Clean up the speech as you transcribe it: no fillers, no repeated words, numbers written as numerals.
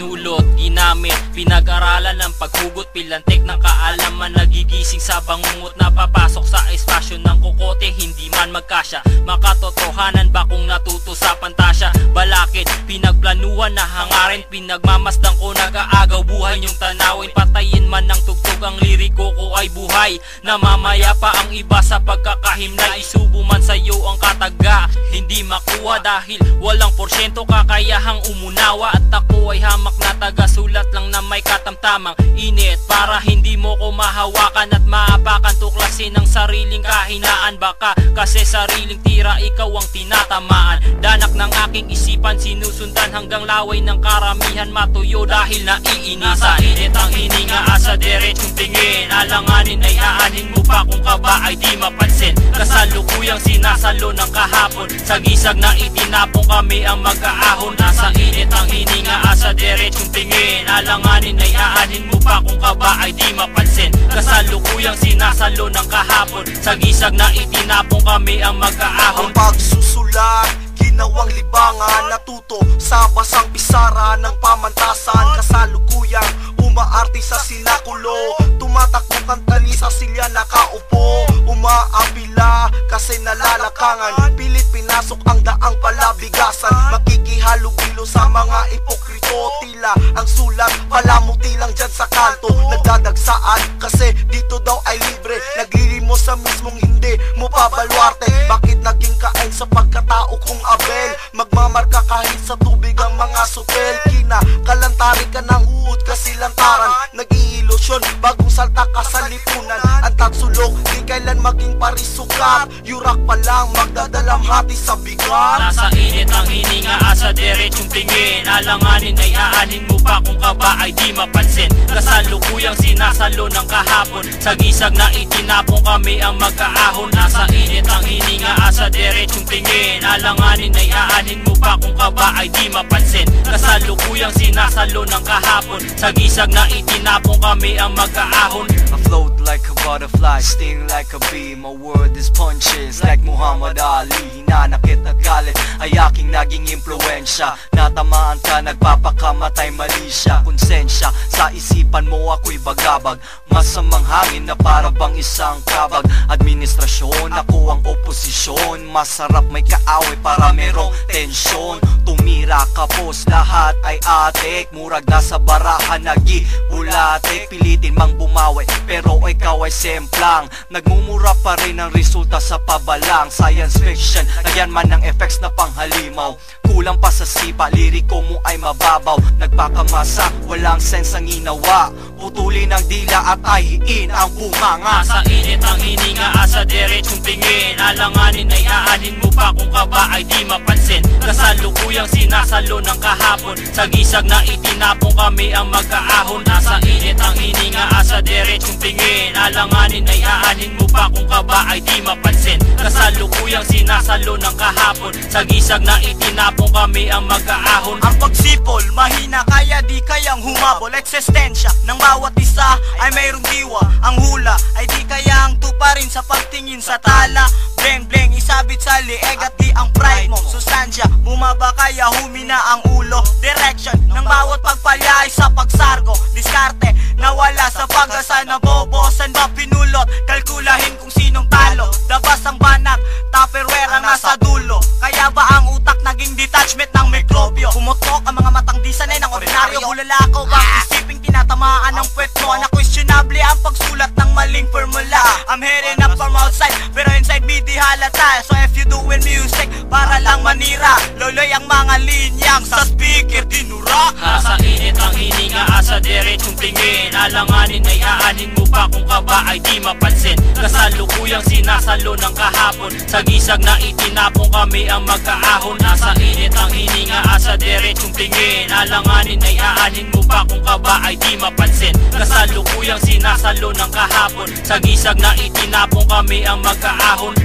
binulot, ginamit, pinag-aralan ng paghugot, pilantek ng kaalaman, nagigising sa bangungot, napapasok sa espasyo ng kokote, hindi man magkasya. Makatotohanan ba kung natuto sa pantasya? Balakid, pinagplanuhan na hangarin, pinagmamasdan ko, nag-aagaw buhay niyong tanawin. Patayin man ng tugtog, ang liriko ko ay buhay, na mamaya pa ang iba sa pagkakahimlay. Isubo man sa'yo ang kataga, hindi makuha dahil walang porsyento kakayahang umunawa. At ako ay hamak na taga-sulat lang na may katamtamang init, para hindi mo ko mahawakan at maapakan. Tuklasin ang sariling kahinaan, baka kasi sariling tira ikaw ang tinatamaan. Danak ng aking isipan, sinusundan hanggang laway ng karamihan matuyo dahil naiinisan. Nasa init ang hininga, asa diretsong tingin, alanganin ay aanin mo pa kung ka ba ay di mapansin. Kasalukuyang sinasalo ng kahapon, sa gisag na itinapong kami ang mag-aahon. Nasa init ang hininga, asa diretsong tingin, alanganin ay aanin mo pa kung ka ba ay di mapansin. Kasalukuyang sinasalo ng kahapon, sa gisag na itinapong kami ang mag-aahon. Ang pagsusulat, ginawang libangan, natuto sa basang pisara ng pamantasan. Kasalukuyang umaarte sa sinakulo, tumatakbo kantali sa silya nakaupo. Umaapila kasi nalalakangan, pilit pinasok ang daang palabigasan. Makikihalo-bilo sa mga ipokrito, tila ang sulat palamuti lang dyan sa kanto. Nagdadagsaan kasi dito daw ay libre, naglilimo sa mismong hindi mo pabalwarte. Bakit naging kain sa pagkatao kong Abel? Magmamarka kahit sa tubig ang mga supel. Kalantari ka ng uod kasi lantaran, nag-iilusyon bagong salta ka sa lipunan. Ang tatsulok di kailan maging parisukap, yurak pa lang magdadalamhati sa bigat. Nasa init ang hininga, asa diretsong tingin, alanganin ay aanin mo pa kung ka ba ay di mapansin. Kasalukuyang sinasalo ng kahapon, sa gisag na itinapong kami ang mag-aahon. Nasa init ang hininga, asa diretsong tingin, alanganin ay aanin mo pa kung ka ba ay di mapansin. Kasalukuyang sinasalo ng kahapon, sa gisag na itinapong kami ang mag-aahon. I float like a butterfly, sting like a bee. My word is punches like Muhammad Ali. Hinanakit at galit ay aking naging impluensya. Natamaan ka, nagpapakamatay, mali siya. Konsensya, sa isipan mo ako'y bagabag. Masamang hangin na para bang isang kabag. Administrasyon, ako ang oposisyon. Masarap may kaaway para merong tensyon. Tumira kapos, lahat ay atik. Murag nasa barahan, nag-ibulatik. Pilitin mang bumawi, pero ikaw ay semplang. Nagmumura pa rin ang resulta sa pabalang. Science fiction, lagyan man ng effects na panghalimaw. Kulang pa sa sipa, liriko mo ay mababaw. Nagpakamasa, walang sense ang ginawa. Putulin ang dila at ahiin ang bunganga. Nasa init ang hininga, asa diretsong tingin, alanganin ay aanin mo pa kung ka ba ay di mapansin. Kasalukuyang sinasalo ng kahapon, sa gisag na itinapong kami ang mag-aahon. Nasa init ang hininga, asa diretsong tingin, alanganin ay aanin mo pa kung ka ba ay di mapansin. Kasalukuyang sinasalo ng kahapon, sa gisag na itinapong kami ang mag-aahon. Ang pagsipol, mahina kaya di kayang humabol. Eksistensya ng bawat isa ay mayroong diwa. Ang hula ay di kayang tuparin sa pagtingin sa tala. Bleng bleng isabit sa lieg at di ang pride mo. Sustansya, bumaba kaya humina ang ulo. Direction ng bawat pagpalya ay sa pagsargo. Diskarte, nawala sa pag-asa na bobo. San ba pinulot? Kalkulahin kung sinong talo. Dabas ang banak, tupperware ang nasa dulo. Kaya ba ang utak naging detachment ng mikrobyo? Pumutok ang mga matang di sanay ng ordinaryo. Hulala ko bang isiping tinatamaan ng puwet mo? Na questionable ang pagsulat ng maling formula. I'm hitting up from outside, pero inside me di halata. So if you doing music para lang manira, loloy ang mga linyang sa speaker dinura. Nasa init ang hininga, asa diretsong tingin, alanganin ay aanin mo pa kung ka ba ay di mapansin. Kasalukuyang sinasalo ng kahapon, sa gisag na itinapong kami ang mag-aahon. Nasa init ang hininga, asa diretsong tingin, alanganin ay aanin mo pa kung ka ba ay di mapansin. Kasalukuyang sinasalo ng kahapon, sa gisag na itinapong kami ang mag-aahon.